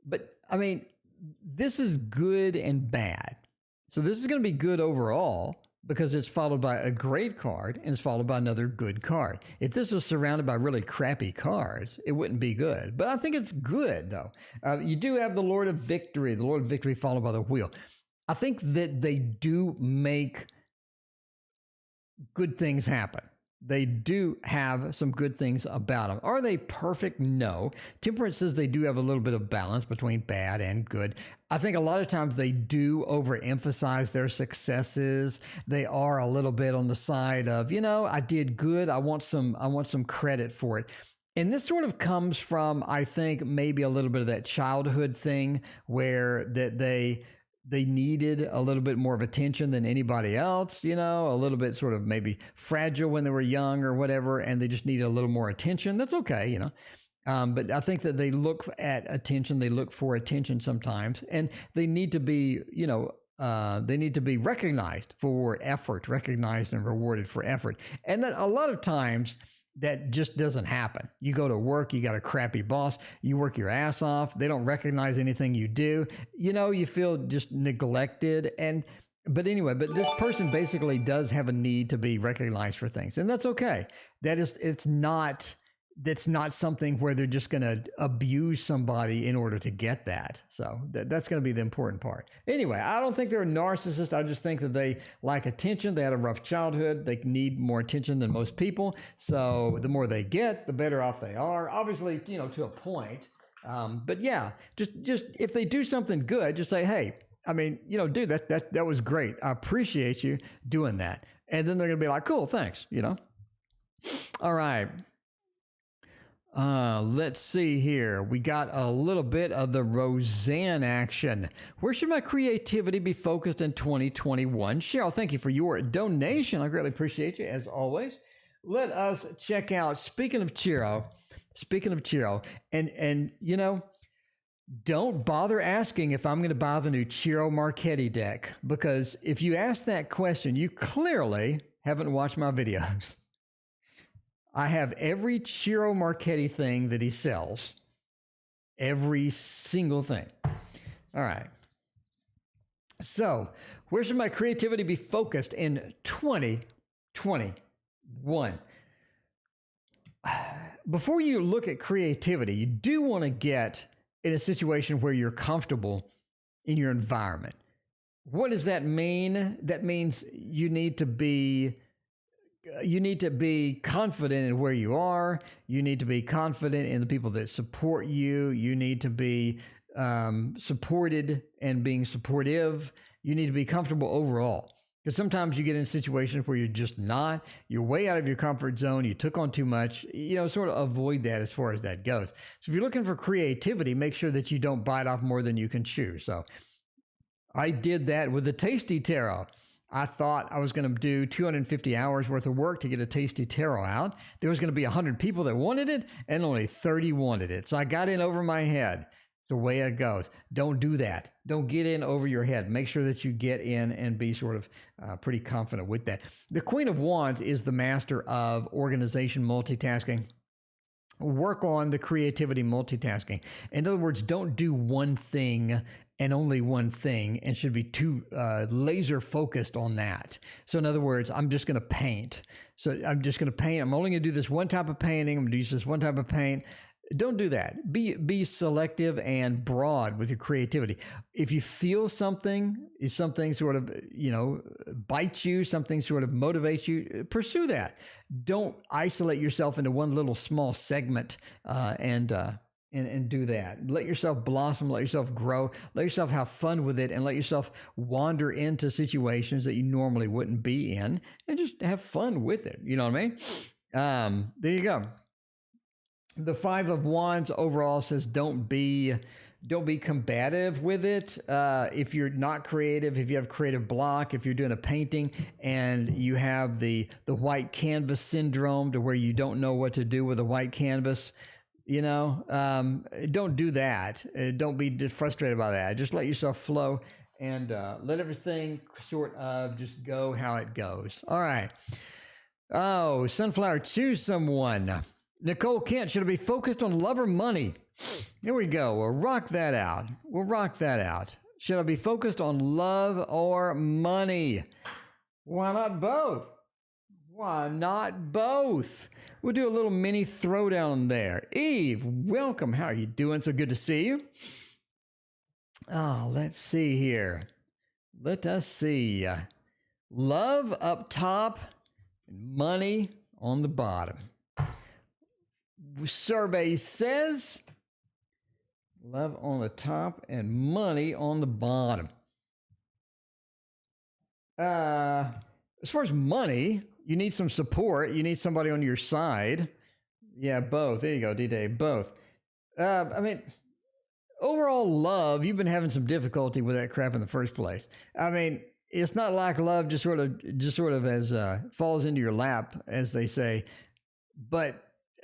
But I mean, this is good and bad. So this is going to be good overall because it's followed by a great card and it's followed by another good card. If this was surrounded by really crappy cards, it wouldn't be good. But I think it's good though. You do have the Lord of Victory followed by the Wheel. I think that they do make good things happen. They do have some good things about them. Are they perfect? No. Temperance says they do have a little bit of balance between bad and good. I think a lot of times they do overemphasize their successes. They are a little bit on the side of, I did good. I want some credit for it. And this sort of comes from, I think, maybe a little bit of that childhood thing where that they needed a little bit more of attention than anybody else, a little bit sort of maybe fragile when they were young or whatever, and they just needed a little more attention. That's okay, But I think that they look at attention, they look for attention sometimes, and they need to be, they need to be recognized for effort, recognized and rewarded for effort. And that a lot of times that just doesn't happen. You go to work, you got a crappy boss, you work your ass off, they don't recognize anything you do, you feel just neglected. But this person basically does have a need to be recognized for things, and that's okay. That's not something where they're just going to abuse somebody in order to get that. So that's going to be the important part. Anyway, I don't think they're a narcissist. I just think that they like attention. They had a rough childhood. They need more attention than most people. So the more they get, the better off they are. Obviously, to a point. But yeah, just if they do something good, just say, hey, I mean, dude, that was great. I appreciate you doing that. And then they're going to be like, cool, thanks, All right. Let's see here. We got a little bit of the Roseanne action. Where should my creativity be focused in 2021? Cheryl, thank you for your donation. I greatly appreciate you, as always. Let us check out, speaking of Chiro, and don't bother asking if I'm going to buy the new Chiro Marchetti deck, because if you ask that question, you clearly haven't watched my videos. I have every Chiro Marchetti thing that he sells. Every single thing. All right. So, where should my creativity be focused in 2021? Before you look at creativity, you do want to get in a situation where you're comfortable in your environment. What does that mean? That means you need to be confident in where you are. You need to be confident in the people that support you. You need to be supported and being supportive. You need to be comfortable overall. Because sometimes you get in situations where you're just not. You're way out of your comfort zone. You took on too much. Sort of avoid that as far as that goes. So if you're looking for creativity, make sure that you don't bite off more than you can chew. So I did that with the Tasty Tarot. I thought I was going to do 250 hours worth of work to get a Tasty Tarot out. There was going to be 100 people that wanted it, and only 30 wanted it. So I got in over my head. It's the way it goes. Don't do that. Don't get in over your head. Make sure that you get in and be sort of pretty confident with that. The Queen of Wands is the master of organization, multitasking. Work on the creativity, multitasking. In other words, don't do one thing and only one thing, and should be too laser focused on that. So in other words, I'm just going to paint. So I'm just going to paint. I'm only going to do this one type of painting. I'm going to use this one type of paint. Don't do that. Be selective and broad with your creativity. If you feel something sort of, bites you, something sort of motivates you, pursue that. Don't isolate yourself into one little small segment and do that. Let yourself blossom, let yourself grow, let yourself have fun with it, and let yourself wander into situations that you normally wouldn't be in, and just have fun with it. You know what I mean? There you go. The Five of Wands overall says don't be combative with it. If you're not creative, if you have creative block, if you're doing a painting and you have the white canvas syndrome to where you don't know what to do with a white canvas, don't do that. Don't be frustrated by that. Just let yourself flow and let everything sort of just go how it goes. All right. Oh, Sunflower, choose someone. Nicole Kent, should I be focused on love or money? Here we go. We'll rock that out. Should I be focused on love or money? Why not both? We'll do a little mini throwdown there. Eve, welcome. How are you doing? So good to see you. Oh, let's see here. Let us see. Love up top, money on the bottom. Survey says love on the top and money on the bottom. As far as money, you need some support. You need somebody on your side. Yeah, both. There you go, D-Day. Both. I mean, overall love, you've been having some difficulty with that crap in the first place. I mean, it's not like love just sort of as falls into your lap, as they say. But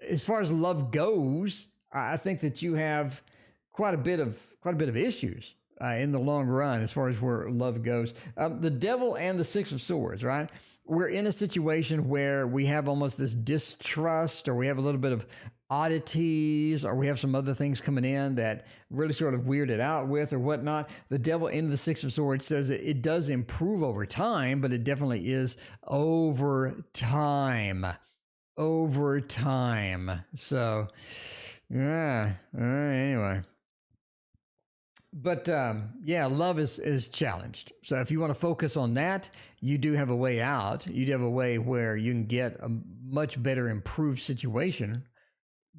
as far as love goes, I think that you have quite a bit of issues in the long run as far as where love goes. The Devil and the Six of Swords, right? We're in a situation where we have almost this distrust, or we have a little bit of oddities, or we have some other things coming in that really sort of weird it out with or whatnot. The Devil and the Six of Swords says that it does improve over time, but it definitely is over time. So, yeah. All right. Anyway. But love is challenged. So if you want to focus on that, you do have a way out. You do have a way where you can get a much better improved situation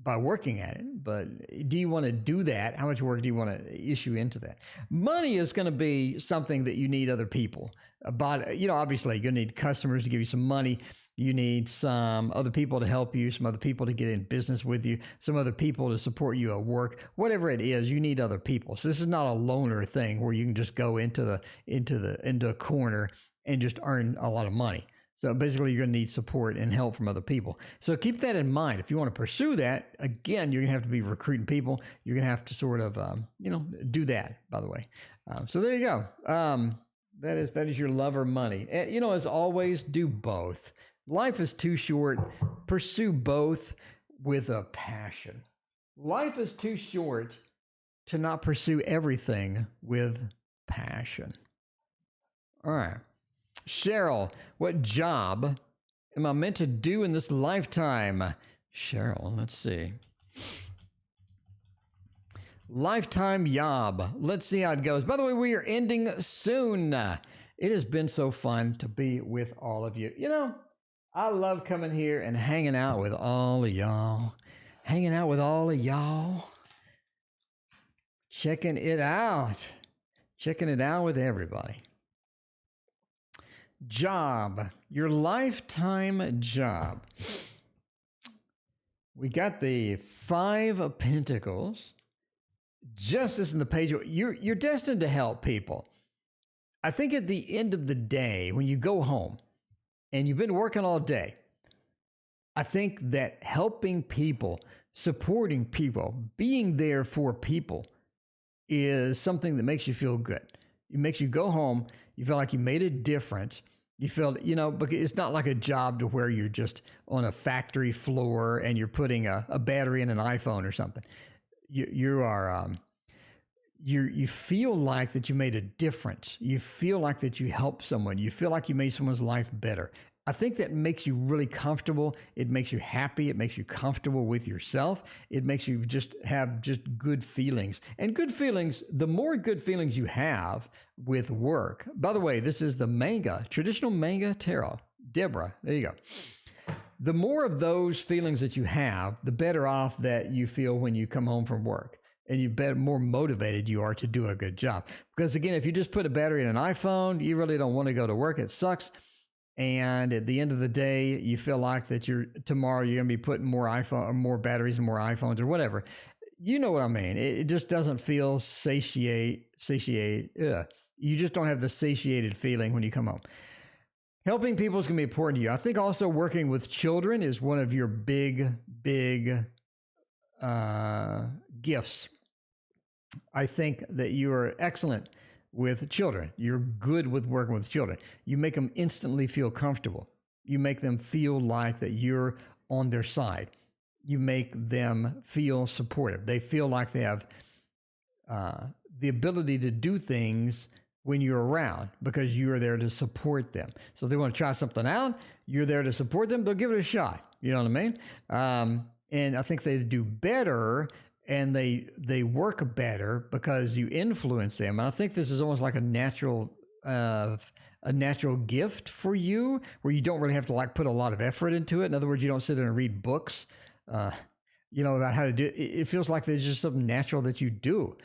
by working at it. But do you want to do that? How much work do you want to issue into that? Money is going to be something that you need other people. But, obviously, you're going to need customers to give you some money. You need some other people to help you, some other people to get in business with you, some other people to support you at work. Whatever it is, you need other people. So this is not a loner thing where you can just go into a corner and just earn a lot of money. So basically, you're going to need support and help from other people. So keep that in mind. If you want to pursue that, again, you're going to have to be recruiting people. You're going to have to sort of, do that, by the way. So there you go. That is your love or money. And, as always, do both. Life is too short. Pursue both with a passion. Life is too short to not pursue everything with passion. All right. Cheryl, what job am I meant to do in this lifetime? Cheryl, let's see. Lifetime job. Let's see how it goes. By the way, we are ending soon. It has been so fun to be with all of you. I love coming here and hanging out with all of y'all. Checking it out with everybody. Job, your lifetime job. We got the Five of Pentacles. Justice in the page. You're destined to help people. I think at the end of the day, when you go home and you've been working all day, I think that helping people, supporting people, being there for people is something that makes you feel good. It makes you go home. You feel like you made a difference. You feel, because it's not like a job to where you're just on a factory floor and you're putting a battery in an iPhone or something. You feel like that you made a difference. You feel like that you helped someone. You feel like you made someone's life better. I think that makes you really comfortable. It makes you happy. It makes you comfortable with yourself. It makes you just have just good feelings. And good feelings, the more good feelings you have with work. By the way, this is the manga, traditional manga tarot. Deborah, there you go. The more of those feelings that you have, the better off that you feel when you come home from work. And you better, more motivated you are to do a good job. Because again, if you just put a battery in an iPhone, you really don't want to go to work. It sucks. And at the end of the day, you feel like that tomorrow you're going to be putting more iPhone or more batteries and more iPhones or whatever. You know what I mean? It just doesn't feel satiate. You just don't have the satiated feeling when you come home. Helping people is going to be important to you. I think also working with children is one of your big gifts. I think that you are excellent with children. You're good with working with children. You make them instantly feel comfortable. You make them feel like that you're on their side. You make them feel supportive. They feel like they have the ability to do things when you're around because you're there to support them. So if they want to try something out, you're there to support them. They'll give it a shot. You know what I mean? And I think they do better and they work better because you influence them. And I think this is almost like a natural gift for you where you don't really have to put a lot of effort into it. In other words, you don't sit there and read books, about how to do it. It feels like there's just something natural that you do.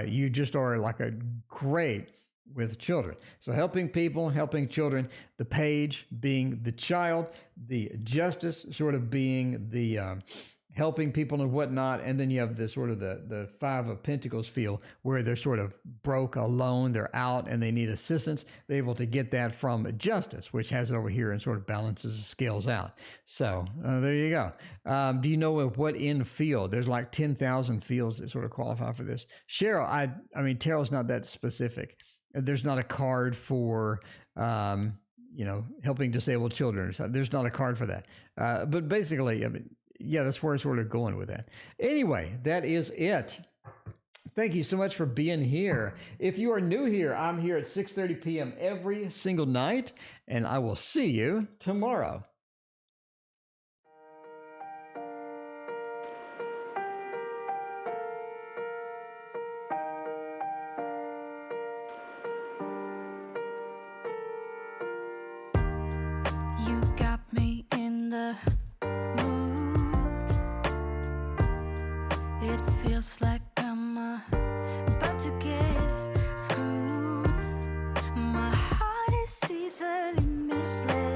You just are like a great with children. So helping people, helping children, the page being the child, the justice sort of being the helping people and whatnot. And then you have the sort of the Five of Pentacles feel where they're sort of broke, alone, they're out and they need assistance. They're able to get that from justice, which has it over here and sort of balances the scales out. So there you go. Do you know what in field? There's like 10,000 fields that sort of qualify for this. Cheryl, I mean, tarot's not that specific. There's not a card for, helping disabled children or something. There's not a card for that. But basically, I mean, yeah, that's where I'm sort of going with that. Anyway, that is it. Thank you so much for being here. If you are new here, I'm here at 6:30 p.m. every single night, and I will see you tomorrow. You got me in the mood. feels like I'm about to get screwed. My heart is easily misled.